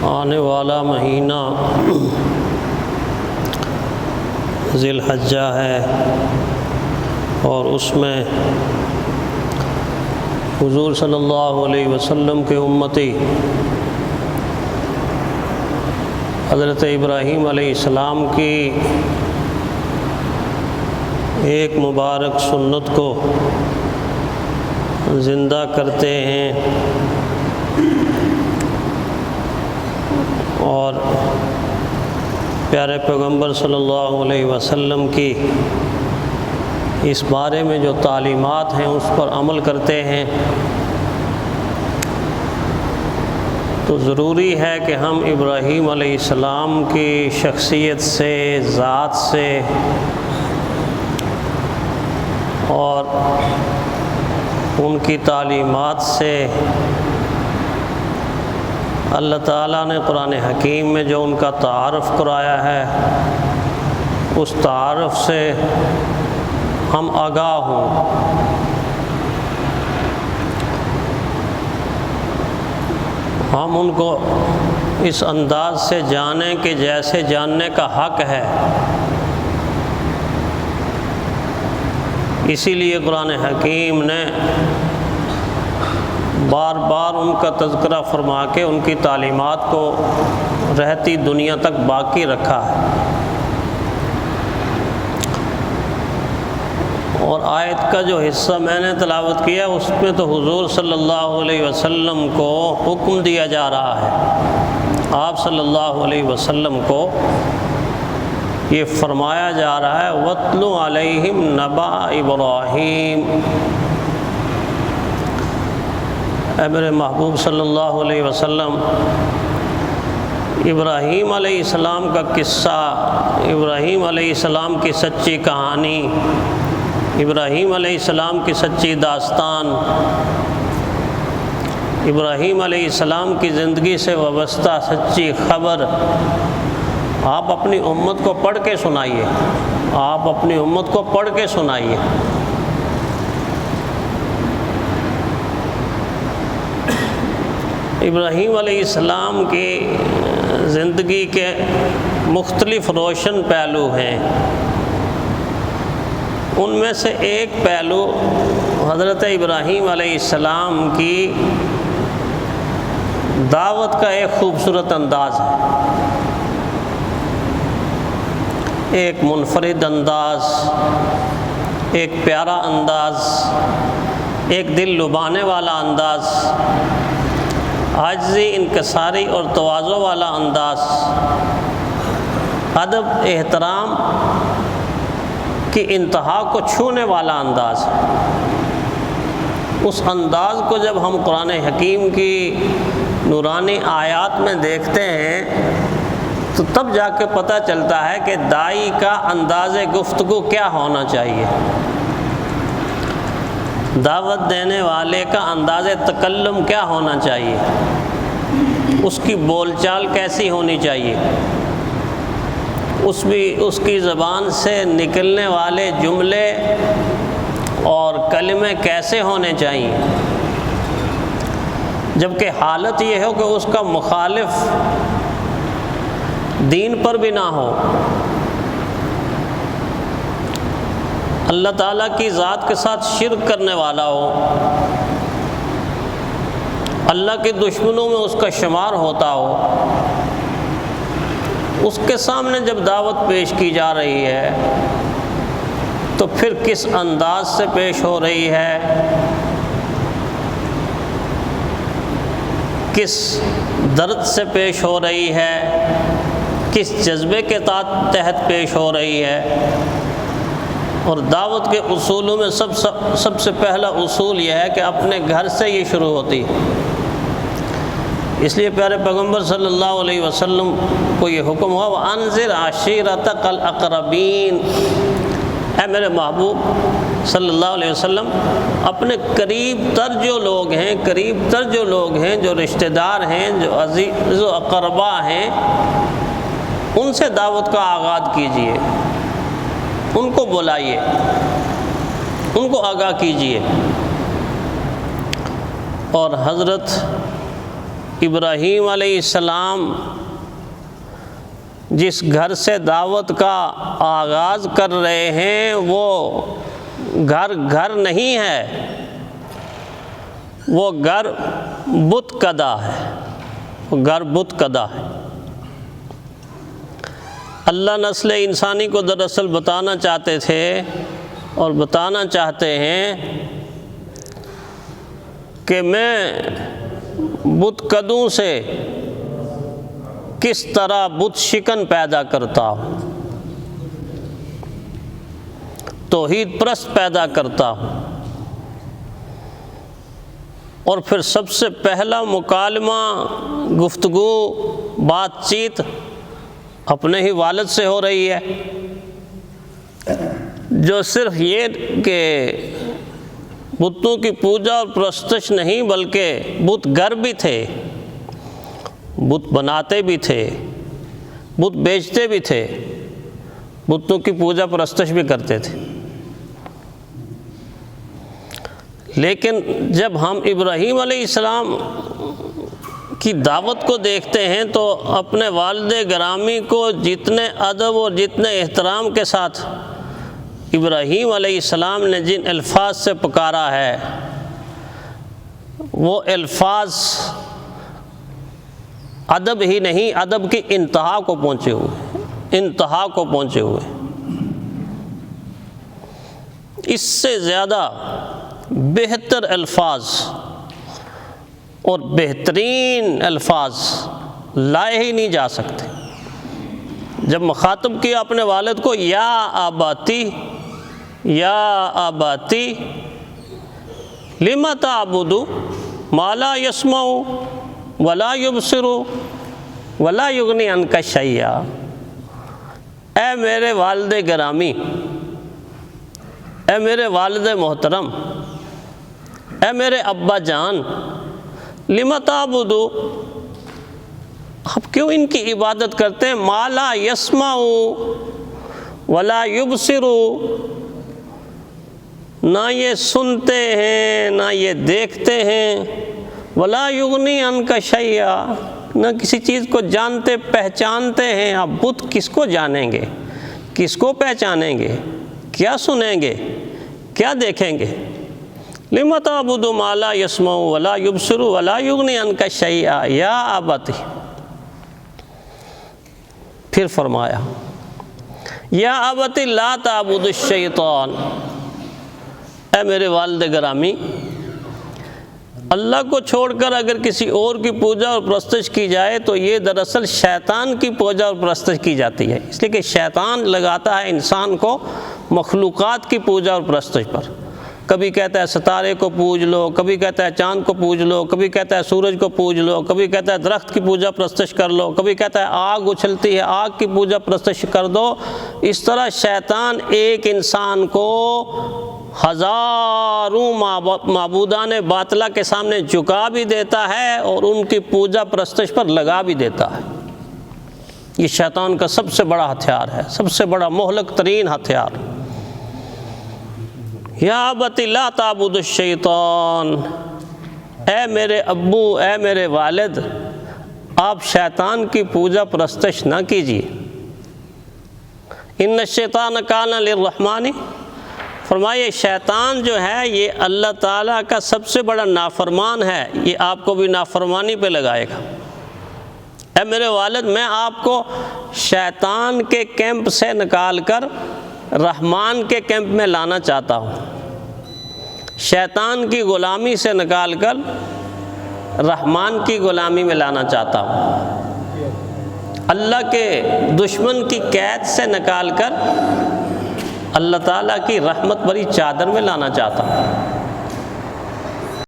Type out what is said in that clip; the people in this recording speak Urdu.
آنے والا مہینہ ذی الحجہ ہے اور اس میں حضور صلی اللہ علیہ وسلم کے امتی حضرت ابراہیم علیہ السلام کی ایک مبارک سنت کو زندہ کرتے ہیں اور پیارے پیغمبر صلی اللہ علیہ وسلم کی اس بارے میں جو تعلیمات ہیں اس پر عمل کرتے ہیں، تو ضروری ہے کہ ہم ابراہیم علیہ السلام کی شخصیت سے، ذات سے اور ان کی تعلیمات سے، اللہ تعالیٰ نے قرآن حکیم میں جو ان کا تعارف کرایا ہے اس تعارف سے ہم آگاہ ہوں۔ ہم ان کو اس انداز سے جانیں کہ جیسے جاننے کا حق ہے۔ اسی لیے قرآن حکیم نے بار بار ان کا تذکرہ فرما کے ان کی تعلیمات کو رہتی دنیا تک باقی رکھا ہے۔ اور آیت کا جو حصہ میں نے تلاوت کیا اس میں تو حضور صلی اللہ علیہ وسلم کو حکم دیا جا رہا ہے، آپ صلی اللہ علیہ وسلم کو یہ فرمایا جا رہا ہے وَاتْلُ عَلَيْهِمْ نَبَأَ إِبْرَاهِيمَ، اے میرے محبوب صلی اللہ علیہ وسلم ابراہیم علیہ السلام کا قصہ، ابراہیم علیہ السلام کی سچی کہانی، ابراہیم علیہ السلام کی سچی داستان، ابراہیم علیہ السلام کی زندگی سے وابستہ سچی خبر آپ اپنی امت کو پڑھ کے سنائیے، آپ اپنی امت کو پڑھ کے سنائیے۔ ابراہیم علیہ السلام کی زندگی کے مختلف روشن پہلو ہیں، ان میں سے ایک پہلو حضرت ابراہیم علیہ السلام کی دعوت کا ایک خوبصورت انداز ہے، ایک منفرد انداز، ایک پیارا انداز، ایک دل لبانے والا انداز، عاجزی، انکساری اور تواضع والا انداز، ادب، احترام کی انتہا کو چھونے والا انداز۔ اس انداز کو جب ہم قرآن حکیم کی نورانی آیات میں دیکھتے ہیں تو تب جا کے پتہ چلتا ہے کہ داعی کا انداز گفتگو کیا ہونا چاہیے، دعوت دینے والے کا انداز تکلم کیا ہونا چاہیے، اس کی بول چال کیسی ہونی چاہیے، اس کی زبان سے نکلنے والے جملے اور کلمے کیسے ہونے چاہیے، جبکہ حالت یہ ہو کہ اس کا مخالف دین پر بھی نہ ہو، اللہ تعالیٰ کی ذات کے ساتھ شرک کرنے والا ہو، اللہ کے دشمنوں میں اس کا شمار ہوتا ہو، اس کے سامنے جب دعوت پیش کی جا رہی ہے تو پھر کس انداز سے پیش ہو رہی ہے، کس درد سے پیش ہو رہی ہے، کس جذبے کے تحت پیش ہو رہی ہے۔ اور دعوت کے اصولوں میں سب سے پہلا اصول یہ ہے کہ اپنے گھر سے یہ شروع ہوتی ہے۔ اس لیے پیارے پیغمبر صلی اللہ علیہ وسلم کو یہ حکم ہوا وَأَنذِرْ عَشِيرَتَكَ الْأَقْرَبِينَ، اے میرے محبوب صلی اللہ علیہ وسلم اپنے قریب تر جو لوگ ہیں، جو رشتہ دار ہیں، جو عزیز و اقربا ہیں، ان سے دعوت کا آغاز کیجئے، ان کو بلائیے، ان کو آگاہ کیجئے۔ اور حضرت ابراہیم علیہ السلام جس گھر سے دعوت کا آغاز کر رہے ہیں وہ گھر نہیں ہے، وہ گھر بت کدا ہے، وہ گھر بت کدا ہے۔ اللہ نسل انسانی کو دراصل بتانا چاہتے تھے اور بتانا چاہتے ہیں کہ میں بت کدوں سے کس طرح بت شکن پیدا کرتا ہوں، توحید پرست پیدا کرتا ہوں۔ اور پھر سب سے پہلا مکالمہ، گفتگو، بات چیت اپنے ہی والد سے ہو رہی ہے، جو صرف یہ کہ بتوں کی پوجا اور پرستش نہیں بلکہ بت گر بھی تھے، بت بناتے بھی تھے، بت بیچتے بھی تھے، بتوں کی پوجا پرستش بھی کرتے تھے۔ لیکن جب ہم ابراہیم علیہ السلام کی دعوت کو دیکھتے ہیں تو اپنے والد گرامی کو جتنے ادب اور جتنے احترام کے ساتھ ابراہیم علیہ السلام نے جن الفاظ سے پکارا ہے، وہ الفاظ ادب ہی نہیں، ادب کی انتہا کو پہنچے ہوئے، انتہا کو پہنچے ہوئے۔ اس سے زیادہ بہتر الفاظ اور بہترین الفاظ لائے ہی نہیں جا سکتے۔ جب مخاطب کیا اپنے والد کو، یا آباتی یا آباتی لما تعبد ما لا یسمع ولا یبصر ولا یغنی عنک شیئا، اے میرے والد گرامی، اے میرے والد محترم، اے میرے ابا جان، لما تعبد، آپ کیوں ان کی عبادت کرتے ہیں؟ ما لا یسمع ولا یبصر، نہ یہ سنتے ہیں نہ یہ دیکھتے ہیں، ولا یغنی عنک شیئا، نہ کسی چیز کو جانتے پہچانتے ہیں۔ آپ بت کس کو جانیں گے، کس کو پہچانیں گے، کیا سنیں گے، کیا دیکھیں گے؟ لما تعبد ما لا یسمع ولا یبصر ولا یغنی عنک شیئا یا ابتی۔ پھر فرمایا یا ابتی لا تعبد الشیطان، اے میرے والد گرامی، اللہ کو چھوڑ کر اگر کسی اور کی پوجا اور پرستش کی جائے تو یہ دراصل شیطان کی پوجا اور پرستش کی جاتی ہے، اس لیے کہ شیطان لگاتا ہے انسان کو مخلوقات کی پوجا اور پرستش پر۔ کبھی کہتا ہے ستارے کو پوج لو، کبھی کہتا ہے چاند کو پوج لو، کبھی کہتا ہے سورج کو پوج لو، کبھی کہتا ہے درخت کی پوجا پرستش کر لو، کبھی کہتا ہے آگ اچھلتی ہے آگ کی پوجا پرستش کر دو۔ اس طرح شیطان ایک انسان کو ہزاروں معبودان باطلہ کے سامنے جھکا بھی دیتا ہے اور ان کی پوجا پرستش پر لگا بھی دیتا ہے۔ یہ شیطان کا سب سے بڑا ہتھیار ہے، سب سے بڑا مہلک ترین ہتھیار۔ یا ابت لا تعبد الشیطان، اے میرے ابو، اے میرے والد، آپ شیطان کی پوجا پرستش نہ کیجیے۔ ان الشیطان کان للرحمن، فرمائے شیطان جو ہے یہ اللہ تعالیٰ کا سب سے بڑا نافرمان ہے، یہ آپ کو بھی نافرمانی پہ لگائے گا۔ اے میرے والد، میں آپ کو شیطان کے کیمپ سے نکال کر رحمان کے کیمپ میں لانا چاہتا ہوں، شیطان کی غلامی سے نکال کر رحمان کی غلامی میں لانا چاہتا ہوں، اللہ کے دشمن کی قید سے نکال کر اللہ تعالیٰ کی رحمت بھری چادر میں لانا چاہتا ہوں۔